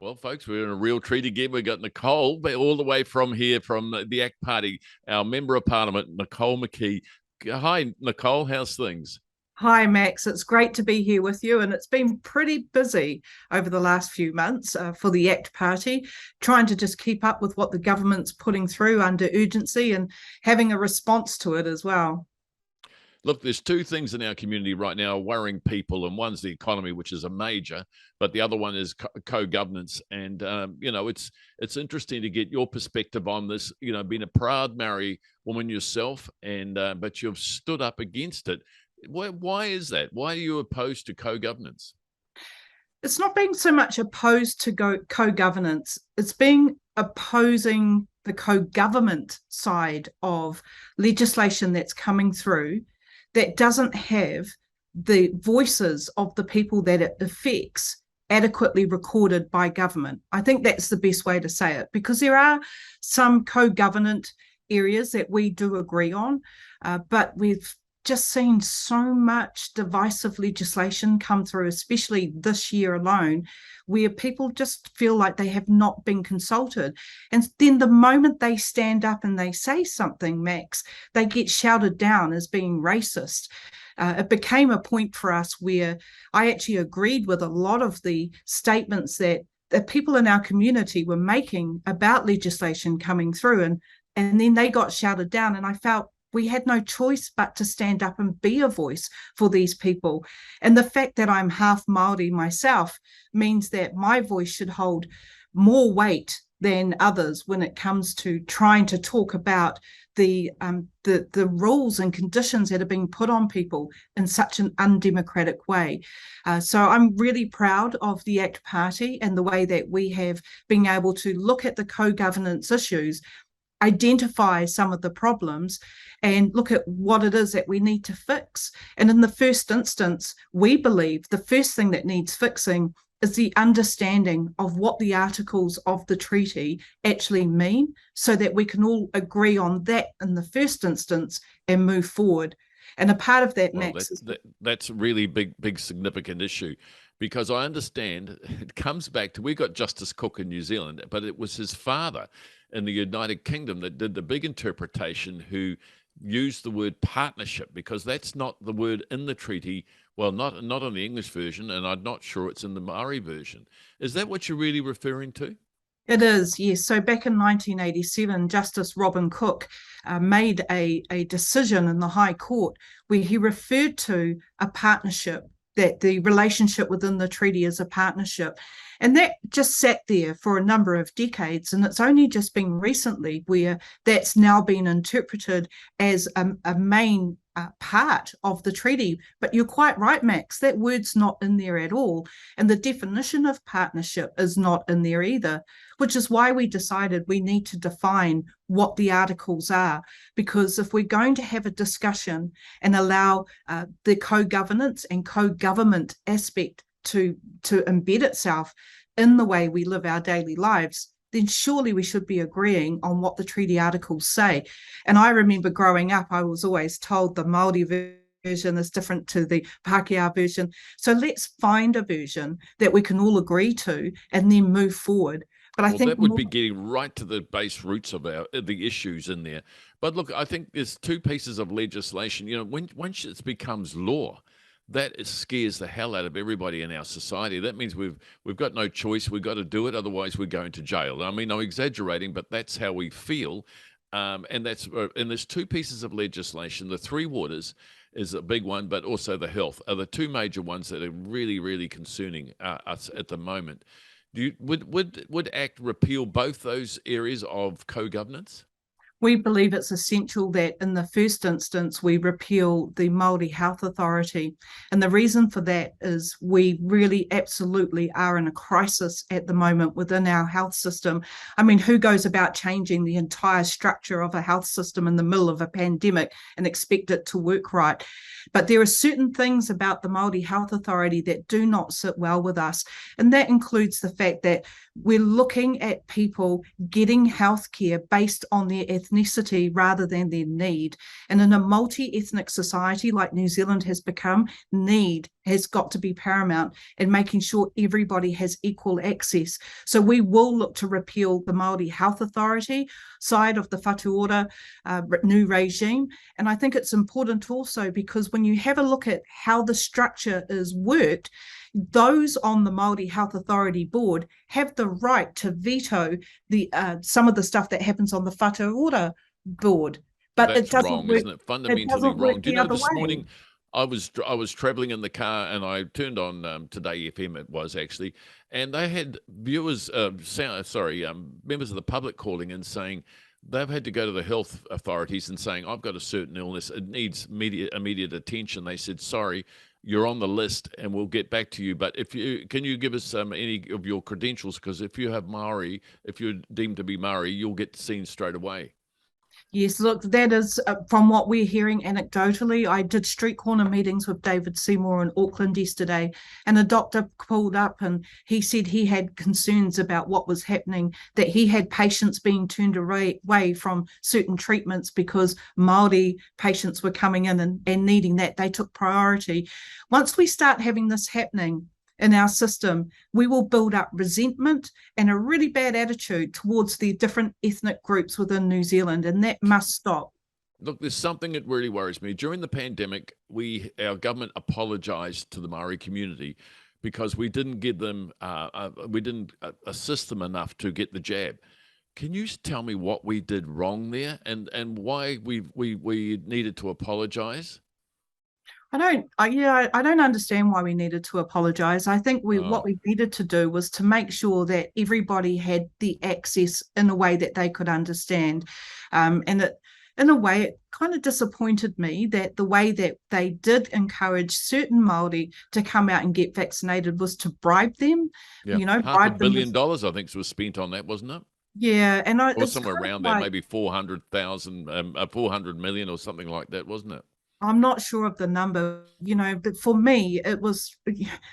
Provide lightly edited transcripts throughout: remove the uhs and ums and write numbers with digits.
Well, folks, we're in a real treat again. We've got Nicole, all the way from here, from the ACT Party, our Member of Parliament, Nicole McKee. Hi, Nicole. How's things? Hi, Max. It's great to be here with you. And it's been pretty busy over the last few months for the ACT Party, trying to just keep up with what the government's putting through under urgency and having a response to it as well. Look, there's two things in our community right now worrying people, and one's the economy, which is a major, but the other one is co-governance. And it's interesting to get your perspective on this. You know, being a proud Maori woman yourself, and but you've stood up against it. Why is that? Why are you opposed to co-governance? It's not being so much opposed to co-governance, it's being opposing the co-government side of legislation that's coming through that doesn't have the voices of the people that it affects adequately recorded by government. I think that's the best way to say it, because there are some co-government areas that we do agree on, but we've just seen so much divisive legislation come through, especially this year alone, where people just feel like they have not been consulted. And then the moment they stand up and they say something, Max, they get shouted down as being racist. It became a point for us where I actually agreed with a lot of the statements that people in our community were making about legislation coming through, and then they got shouted down, and I felt we had no choice but to stand up and be a voice for these people. And the fact that I'm half Māori myself means that my voice should hold more weight than others when it comes to trying to talk about the rules and conditions that are being put on people in such an undemocratic way. So I'm really proud of the ACT Party and the way that we have been able to look at the co-governance issues, identify some of the problems, and look at what it is that we need to fix. And in the first instance, we believe the first thing that needs fixing is the understanding of what the articles of the treaty actually mean, so that we can all agree on that in the first instance and move forward. And a part of that, Well, Max, is that's a really big, significant issue, because I understand it comes back to, we got Justice Cook in New Zealand, but it was his father in the United Kingdom that did the big interpretation, who used the word partnership, because that's not the word in the treaty. Well, not in the English version, and I'm not sure it's in the Maori version. Is that what you're really referring to? It is, yes. So back in 1987, Justice Robin Cook made a decision in the High Court where he referred to a partnership, that the relationship within the treaty is a partnership. And that just sat there for a number of decades. And it's only just been recently where that's now been interpreted as a main part of the treaty. But you're quite right, Max, that word's not in there at all. And the definition of partnership is not in there either, which is why we decided we need to define what the articles are. Because if we're going to have a discussion and allow the co-governance and co-government aspect to embed itself in the way we live our daily lives, then surely we should be agreeing on what the treaty articles say. And I remember growing up, I was always told the Māori version is different to the Pākehā version. So let's find a version that we can all agree to and then move forward. But I Well, think that would more, be getting right to the base roots of the issues in there. But look, I think there's two pieces of legislation. You know, once it becomes law, that scares the hell out of everybody in our society. That means we've got no choice. We've got to do it, otherwise we're going to jail. I mean, I'm exaggerating, but that's how we feel. And there's two pieces of legislation. The Three Waters is a big one, but also the health are the two major ones that are really concerning us at the moment. Would ACT repeal both those areas of co-governance? we believe it's essential that in the first instance we repeal the Māori Health Authority. And the reason for that is we really absolutely are in a crisis at the moment within our health system. I mean, who goes about changing the entire structure of a health system in the middle of a pandemic and expect it to work right? But there are certain things about the Māori Health Authority that do not sit well with us. And that includes the fact that we're looking at people getting healthcare based on their ethnicity ethnicity rather than their need. And in a multi-ethnic society like New Zealand has become, need has got to be paramount in making sure everybody has equal access. So we will look to repeal the Māori Health Authority side of the Whatuora new regime. And I think it's important also because when you have a look at how the structure is worked, those on the Māori Health Authority board have the right to veto the some of the stuff that happens on the Whatuora board. But That's it doesn't wrong, work. isn't it? It Fundamentally doesn't wrong. work Do you the know other this way. morning I was traveling in the car and I turned on Today FM. It was actually, and they had viewers, members of the public calling in saying they've had to go to the health authorities and saying I've got a certain illness, it needs immediate attention. They said sorry, you're on the list and we'll get back to you. But can you give us any of your credentials? Because if you have Maori, if you're deemed to be Maori, you'll get seen straight away. Yes, look, that is from what we're hearing anecdotally. I did street corner meetings with David Seymour in Auckland yesterday, and a doctor pulled up and he said he had concerns about what was happening, that he had patients being turned away from certain treatments because Māori patients were coming in and needing that. They took priority. Once we start having this happening in our system, we will build up resentment and a really bad attitude towards the different ethnic groups within New Zealand, and that must stop. Look, there's something that really worries me. During the pandemic, our government apologised to the Maori community because we didn't give them, we didn't assist them enough to get the jab. Can you tell me what we did wrong there, and why we needed to apologise? I don't understand why we needed to apologize. I think what Oh, we needed to do was to make sure that everybody had the access in a way that they could understand. In a way, it kind of disappointed me that the way that they did encourage certain Māori to come out and get vaccinated was to bribe them, yeah, half a bribe them billion with, dollars I think was spent on that, wasn't it? yeah. And Or it's somewhere kind of around that, like, maybe 400,000, 400 million or something like that, wasn't it? I'm not sure of the number, but for me, it was,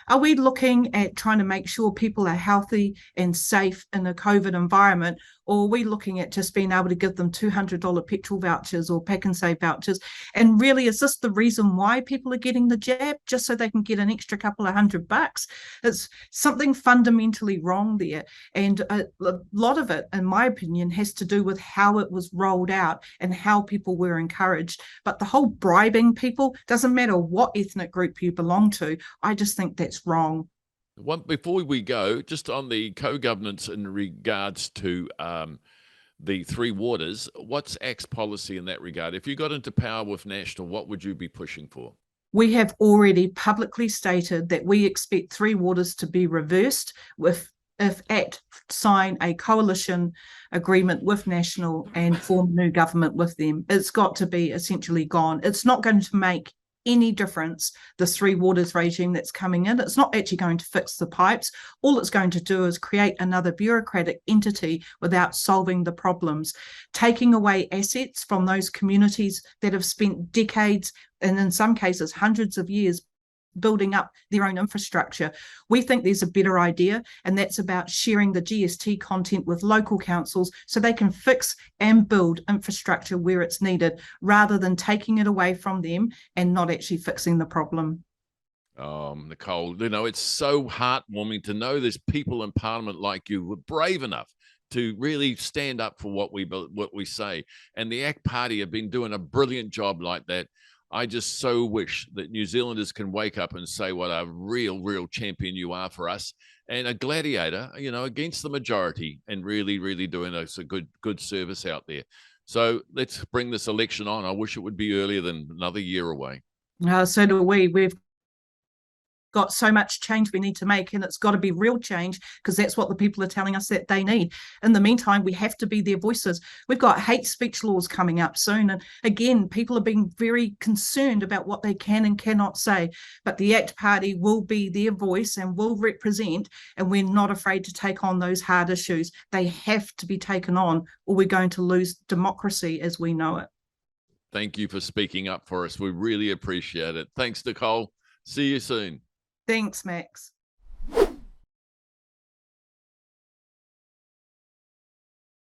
are we looking at trying to make sure people are healthy and safe in a COVID environment? Or are we looking at just being able to give them $200 petrol vouchers or pack and save vouchers? And really, is this the reason why people are getting the jab? Just so they can get an extra couple of $100? It's something fundamentally wrong there. And a lot of it, in my opinion, has to do with how it was rolled out and how people were encouraged. But the whole bribing people, doesn't matter what ethnic group you belong to, I just think that's wrong. Before we go, just on the co-governance in regards to the three waters, what's ACT's policy in that regard? If you got into power with National, what would you be pushing for? We have already publicly stated that we expect three waters to be reversed if ACT sign a coalition agreement with National and form a new government with them. It's got to be essentially gone. It's not going to make any difference, the three waters regime that's coming in. It's not actually going to fix the pipes. All it's going to do is create another bureaucratic entity without solving the problems, taking away assets from those communities that have spent decades and in some cases hundreds of years building up their own infrastructure. We think there's a better idea, and that's about sharing the GST content with local councils so they can fix and build infrastructure where it's needed, rather than taking it away from them and not actually fixing the problem. Nicole, it's so heartwarming to know there's people in Parliament like you who are brave enough to really stand up for what we say. And the ACT Party have been doing a brilliant job like that. I just so wish that New Zealanders can wake up and say what a real champion you are for us, and a gladiator, against the majority, and really doing us a good service out there. So let's bring this election on. I wish it would be earlier than another year away. So do we. We've got so much change we need to make, and it's got to be real change because that's what the people are telling us that they need. In the meantime, we have to be their voices. We've got hate speech laws coming up soon, and again, people are being very concerned about what they can and cannot say, but the ACT Party will be their voice and will represent, and we're not afraid to take on those hard issues. They have to be taken on, or we're going to lose democracy as we know it. Thank you for speaking up for us. We really appreciate it. Thanks, Nicole. See you soon. Thanks, Max.